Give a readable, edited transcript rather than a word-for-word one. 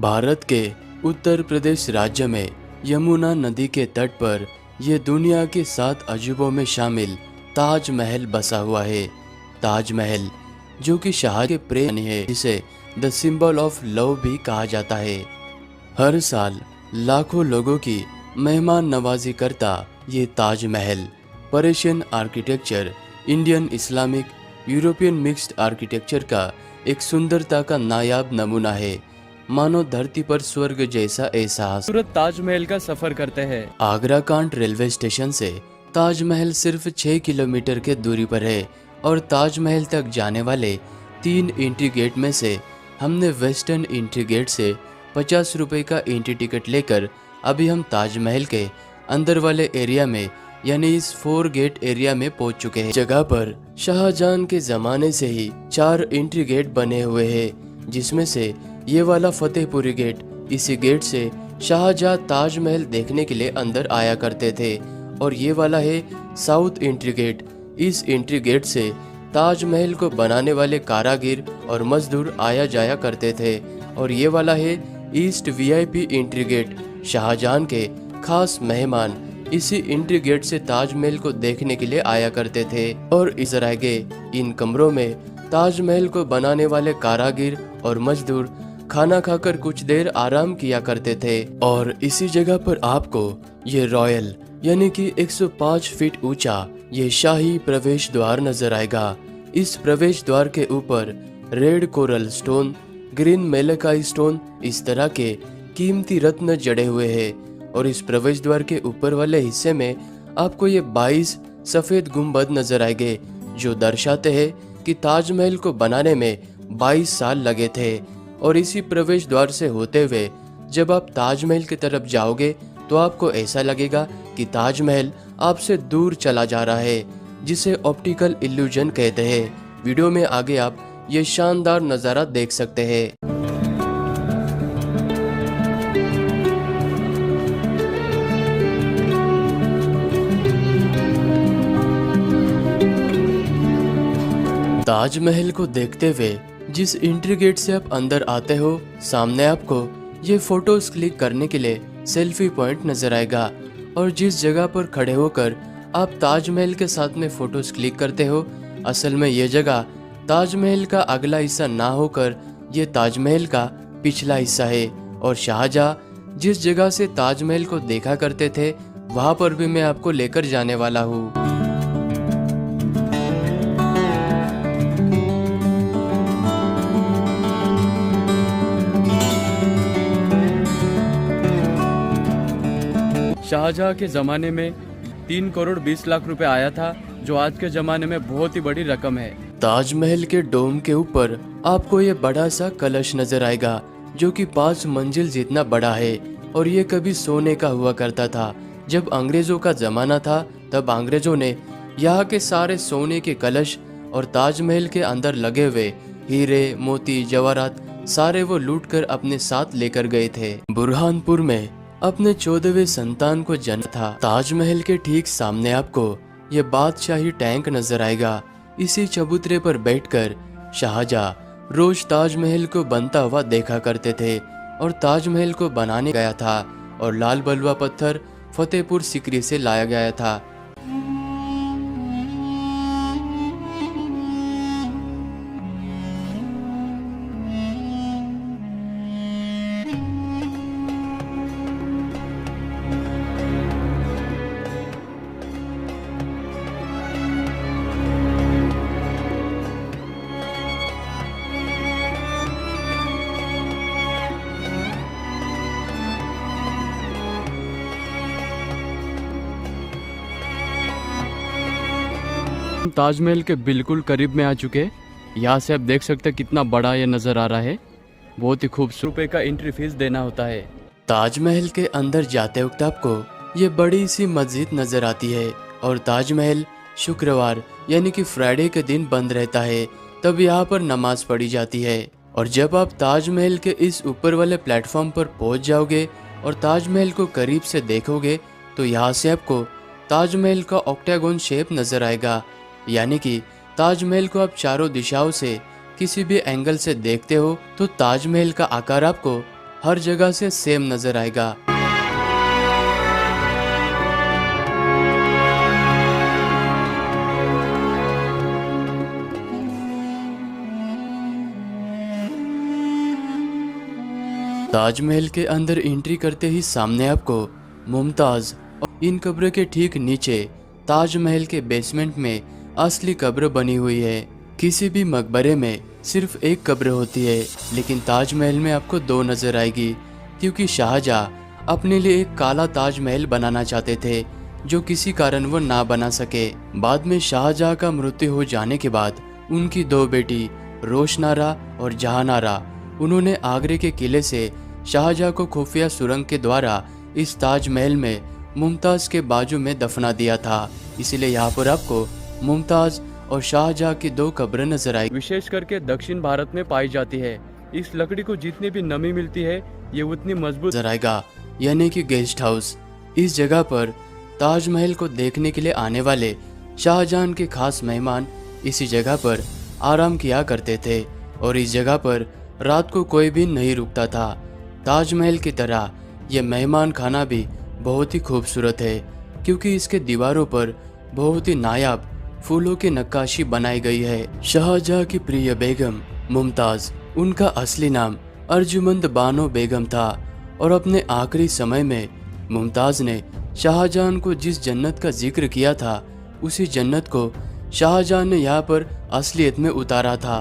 भारत के उत्तर प्रदेश राज्य में यमुना नदी के तट पर यह दुनिया के 7 अजूबों में शामिल ताजमहल बसा हुआ है। ताजमहल जो कि शाह के प्रेम है, जिसे द सिंबल ऑफ लव भी कहा जाता है। हर साल लाखों लोगों की मेहमान नवाजी करता ये Taj Mahal Persian architecture, Indian Islamic, European mixed architecture का एक सुंदरता का नायाब नमूना है। मानो धरती पर स्वर्ग जैसा एहसास। सूरत ताजमहल का सफर करते हैं। आगरा कांट रेलवे स्टेशन से ताजमहल सिर्फ 6 किलोमीटर के दूरी पर है और ताजमहल तक जाने वाले 3 एंट्री गेट में से हमने वेस्टर्न एंट्री गेट से 50 रुपए का एंट्री टिकट लेकर अभी हम ताजमहल के अंदर वाले एरिया में यानी इस 4 गेट एरिया में पहुंच चुके हैं। जगह पर शाहजहां के जमाने से ही 4 एंट्री गेट बने हुए हैं, जिसमें से ये वाला फतेहपुरी गेट, इसी गेट से शाहजहां ताजमहल देखने के लिए अंदर आया करते थे। और ये वाला है साउथ एंट्री गेट। इस एंट्री गेट से ताजमहल को बनाने वाले कारागिर और मजदूर आया जाया करते थे। और ये वाला है east VIP entry gate. Shahjahan के खास मेहमान इसी एंट्री गेट से ताजमहल को देखने के लिए आया करते थे। और इस तरह के इन कमरों में ताजमहल को बनाने वाले कारागिर और मजदूर खाना खाकर कुछ देर आराम किया करते थे। और इसी जगह पर आपको ये रॉयल यानी कि 105 फीट ऊंचा ये शाही प्रवेश द्वार नजर आएगा। इस प्रवेश द्वार के ऊपर red coral stone, green malachite stone, इस तरह के कीमती रत्न जड़े हुए हैं। और इस प्रवेश द्वार के ऊपर वाले हिस्से में आपको ये 22 सफेद गुंबद नजर आएंगे, जो दर्शाते हैं कि ताजमहल को बनाने में 22 साल लगे थे। और इसी प्रवेश द्वार से होते हुए जब आप ताजमहल की तरफ जाओगे तो आपको ऐसा लगेगा कि ताजमहल आपसे दूर चला जा रहा है, जिसे ऑप्टिकल इल्यूजन कहते हैं। वीडियो में आगे आप ये शानदार नज़ारा देख सकते हैं। ताजमहल को देखते हुए जिस एंट्री गेट से आप अंदर आते हो, सामने आपको ये फोटोज क्लिक करने के लिए सेल्फी पॉइंट नजर आएगा। और जिस जगह पर खड़े होकर आप ताजमहल के साथ में फोटोज क्लिक करते हो, असल में ये जगह ताजमहल का अगला हिस्सा ना होकर ये ताजमहल का पिछला हिस्सा है। और शाहजहां जिस जगह से ताजमहल को देखा करते थे, वहां पर भी मैं आपको लेकर जाने वाला हूँ। शाहजहां के ज़माने में 3 करोड़ 20 लाख रुपए आया था, जो आज के ज़माने में बहुत ही बड़ी रकम है। ताजमहल के डोम के ऊपर आपको ये बड़ा सा कलश नजर आएगा, जो कि 5 मंजिल जितना बड़ा है। और ये कभी सोने का हुआ करता था। जब अंग्रेजों का जमाना था, तब अंग्रेजों ने यहाँ के सारे सोने के कलश और ताजमहल के अंदर लगे हुए हीरे, मोती, जवाहरात सारे वो लूट कर अपने साथ लेकर गए थे। बुरहानपुर में अपने 14वें संतान को जन्म था। ताजमहल के ठीक सामने आपको ये बादशाही टैंक नजर आएगा। इसी चबूतरे पर बैठकर शाहजहां रोज ताजमहल को बनता हुआ देखा करते थे। और ताजमहल को बनाने गया था और लाल बलुआ पत्थर फतेहपुर सीकरी से लाया गया था। ताजमहल के बिल्कुल करीब में आ चुके हैं। यहाँ से आप देख सकते हैं कितना बड़ा ये नज़र आ रहा है। बहुत ही खूबसूरत। रुपए का एंट्री फीस देना होता है। ताजमहल के अंदर जाते वक्त आपको ये बड़ी सी मस्जिद नजर आती है। और ताजमहल शुक्रवार यानी कि फ्राइडे के दिन बंद रहता है, तब यहाँ पर नमाज पढ़ी जाती है। और जब आप ताजमहल के इस ऊपर वाले प्लेटफॉर्म पर पहुँच जाओगे और ताजमहल को करीब से देखोगे, तो यहाँ से आपको ताजमहल का ऑक्टागोन शेप नजर आएगा। यानी कि ताजमहल को आप चारों दिशाओं से किसी भी एंगल से देखते हो तो ताजमहल का आकार आपको हर जगह से सेम नजर आएगा। ताजमहल के अंदर एंट्री करते ही सामने आपको मुमताज और इन कब्र के ठीक नीचे ताजमहल के बेसमेंट में असली कब्र बनी हुई है। किसी भी मकबरे में सिर्फ एक कब्र होती है, लेकिन ताजमहल में आपको दो नजर आएगी, क्योंकि शाहजहां अपने लिए एक काला ताजमहल बनाना चाहते थे, जो किसी कारण वो ना बना सके। बाद में शाहजहां का मृत्यु हो जाने के बाद उनकी दो बेटी रोशनारा और जहानारा, उन्होंने आगरे के किले से शाहजहां को खुफिया सुरंग के द्वारा इस ताजमहल में मुमताज के बाजू में दफना दिया था। इसीलिए यहाँ पर आपको मुमताज और शाहजहां की दो कब्रें नजर आई। विशेष करके दक्षिण भारत में पाई जाती है। इस लकड़ी को जितनी भी नमी मिलती है ये उतनी मजबूत नजर आएगा, यानी कि गेस्ट हाउस। इस जगह पर ताजमहल को देखने के लिए आने वाले शाहजहां के खास मेहमान इसी जगह पर आराम किया करते थे, और इस जगह पर रात को कोई भी नहीं रुकता था। ताजमहल की तरह यह मेहमान खाना भी बहुत ही खूबसूरत है, क्योंकि इसके दीवारों पर बहुत ही नायाब फूलों की नक्काशी बनाई गई है। शाहजहां की प्रिय बेगम मुमताज, उनका असली नाम अर्जुमंद बानो बेगम था, और अपने आखिरी समय में मुमताज ने शाहजहां को जिस जन्नत का जिक्र किया था, उसी जन्नत को शाहजहां ने यहाँ पर असलियत में उतारा था।